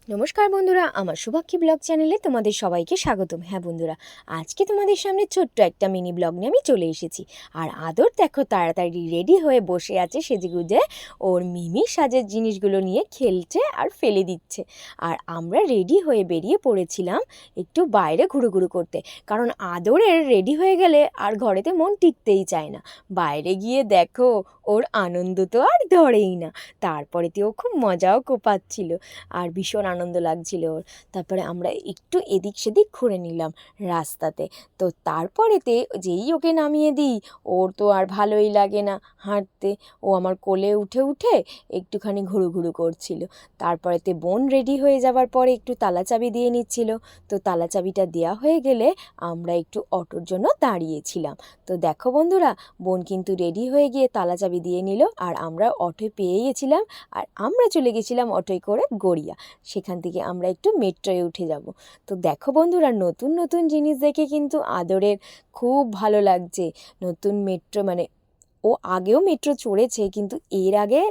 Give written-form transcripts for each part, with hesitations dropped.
নমস্কার বন্ধুরা, আমার শুভাক্ষী ব্লগ চ্যানেলে তোমাদের সবাইকে স্বাগতম। হ্যাঁ বন্ধুরা, আজকে তোমাদের সামনে ছোট্ট একটা মিনি ব্লগ নিয়ে আমি চলে এসেছি। আর আদর দেখো তাড়াতাড়ি রেডি হয়ে বসে আছে সেজেগুজে, ওর মিমির সাজের জিনিসগুলো নিয়ে খেলছে আর ফেলে দিচ্ছে। আর আমরা রেডি হয়ে বেরিয়ে পড়েছিলাম একটু বাইরে ঘুরুঘুরু করতে, কারণ আদরের রেডি হয়ে গেলে আর ঘরেতে মন টিকতেই চায় না। বাইরে গিয়ে দেখো ওর আনন্দ তো আর ধরেই না। তারপরেতে ও খুব মজাও পাচ্ছিল আর ভীষণ আনন্দ লাগছিল ওর। তারপরে আমরা একটু এদিক সেদিক ঘুরে নিলাম রাস্তাতে। তো তারপরেতে যেই ওকে নামিয়ে দিই, ওর তো আর ভালোই লাগে না হাঁটতে। ও আমার কোলে উঠে উঠে একটুখানি ঘুরু করছিল। তারপরেতে বোন রেডি হয়ে যাবার পরে একটু তালা চাবি দিয়ে নিচ্ছিল। তো তালা চাবিটা দেওয়া হয়ে গেলে আমরা একটু অটোর জন্য দাঁড়িয়েছিলাম। তো দেখো বন্ধুরা, বোন কিন্তু রেডি হয়ে গিয়ে তালা চাবি দিয়ে নিল আর আমরা অটো পেয়ে গেছিলাম। আর আমরা চলে গেছিলাম অটোয় করে গড়িয়া। সেখান থেকে আমরা একটু মেট্রোয় উঠে যাব। তো দেখো বন্ধুরা, নতুন নতুন জিনিস দেখে কিন্তু আদরের খুব ভালো লাগছে। নতুন মেট্রো মানে ও আগেও মেট্রো চড়েছে, কিন্তু এর আগে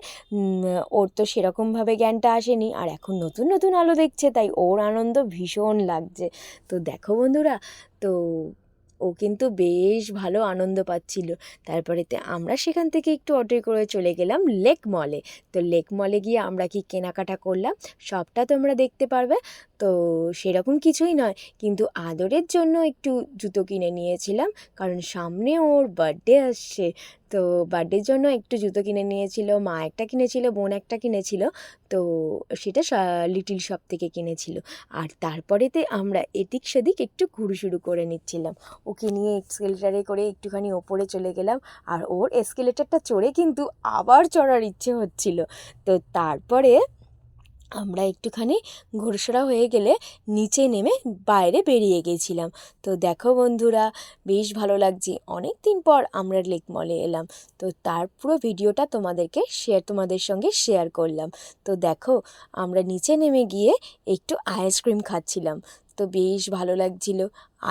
ওর তো সেরকমভাবে জ্ঞানটা আসেনি। আর এখন নতুন নতুন আলো দেখছে, তাই ওর আনন্দ ভীষণ লাগছে। তো দেখো বন্ধুরা, তো ও কিন্তু বেশ ভালো আনন্দ পাচ্ছিল। তারপরেতে আমরা সেখান থেকে একটু অটোয় করে চলে গেলাম লেক মলে। তো লেক মলে গিয়ে আমরা কি কেনাকাটা করলাম সবটা তোমরা দেখতে পারবে। তো সেরকম কিছুই নয়, কিন্তু আদরের জন্য একটু জুতো কিনে নিয়েছিলাম, কারণ সামনে ওর বার্থডে আসছে। তো বার্থডের জন্য একটু জুতো কিনে নিয়েছিল, মা একটা কিনেছিল, বোন একটা কিনেছিল। তো সেটা লিটিল শপ থেকে কিনেছিল। আর তারপরেতে আমরা এদিক সেদিক একটু ঘুরু করে নিচ্ছিলাম। ওকে নিয়ে এস্কেলেটারে করে একটুখানি ওপরে চলে গেলাম। আর ওর এস্কেলেটারটা চড়ে কিন্তু আবার চড়ার ইচ্ছে হচ্ছিল। তো তারপরে আমরা একটুখানি ঘোরসরা হয়ে গেলে নিচে নেমে বাইরে বেরিয়ে গেছিলাম। তো দেখো বন্ধুরা, বেশ ভালো লাগছে, অনেক দিন পর আমরা লেক মলে এলাম। তো তার পুরো ভিডিওটা তোমাদের সঙ্গে শেয়ার করলাম। তো দেখো, আমরা নিচে নেমে গিয়ে একটু আইসক্রিম খাচ্ছিলাম। তো বেশ ভালো লাগছিল,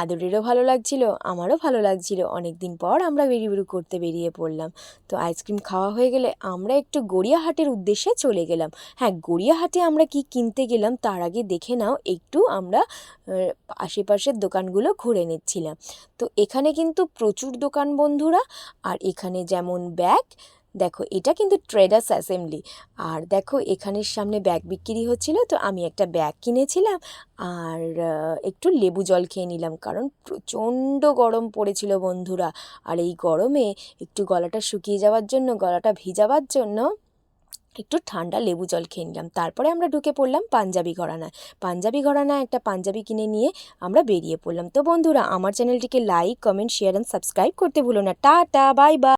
আদরেরও ভালো লাগছিল, আমারও ভালো লাগছিল। অনেক দিন পর আমরা বেরিয়ে করতে বেরিয়ে পড়লাম। তো আইসক্রিম খাওয়া হয়ে গেলে আমরা একটু গড়িয়াহাটের উদ্দেশ্যে চলে গেলাম। হ্যাঁ, গড়িয়াহাটে আমরা কি কিনতে গেলাম তার আগে দেখে নাও একটু। আমরা আশেপাশের দোকানগুলো ঘুরে নিচ্ছিলাম। তো এখানে কিন্তু প্রচুর দোকান বন্ধুরা। আর এখানে যেমন ব্যাগ, দেখো এটা কিন্তু ট্রেডার্স অ্যাসেম্বলি। আর দেখো এখানের সামনে ব্যাগ বিক্রি হচ্ছিল, তো আমি একটা ব্যাগ কিনেছিলাম। আর একটু লেবু জল খেয়ে নিলাম, কারণ প্রচণ্ড গরম পড়েছিল বন্ধুরা। আর এই গরমে একটু গলাটা শুকিয়ে যাওয়ার জন্য, গলাটা ভিজাবার জন্য একটু ঠান্ডা লেবু জল খেয়ে নিলাম। তারপরে আমরা ঢুকে পড়লাম পাঞ্জাবি ঘরানায় একটা পাঞ্জাবি কিনে নিয়ে আমরা বেরিয়ে পড়লাম। তো বন্ধুরা, আমার চ্যানেলটিকে like, comment, share and subscribe করতে ভুলো না। Tata, bye bye.